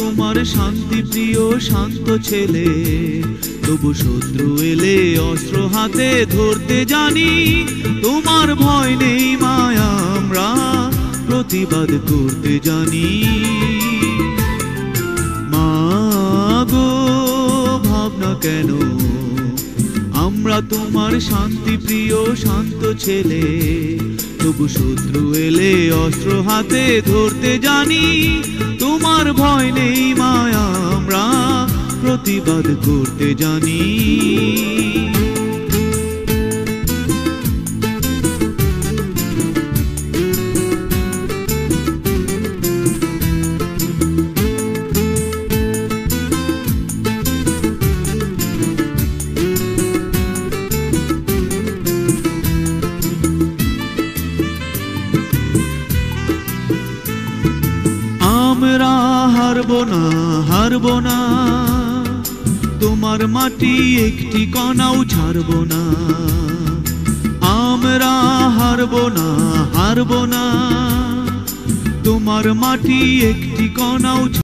তোমার শান্তি প্রিয় শান্ত ছেলে, তবু শত্রু এলে অস্ত্র হাতে ধরতে জানি। তোমার ভয় নেই মায়া, আমরা প্রতিবাদ করতে জানি। মা গো ভাবনা কেন, আমরা তোমার শান্তি প্রিয় শান্ত ছেলে, তবু শত্রু এলে অস্ত্র হাতে ধরতে জানি। তোমার ভয় নেই মায়া, আমরা প্রতিবাদ করতে জানি। আমরা হারবো না, হারবো না, তোমার মাটি একটি কণাও ছাড়বো না। আমরা হারবো না, হারবো না, তোমার মাটি একটি কণাও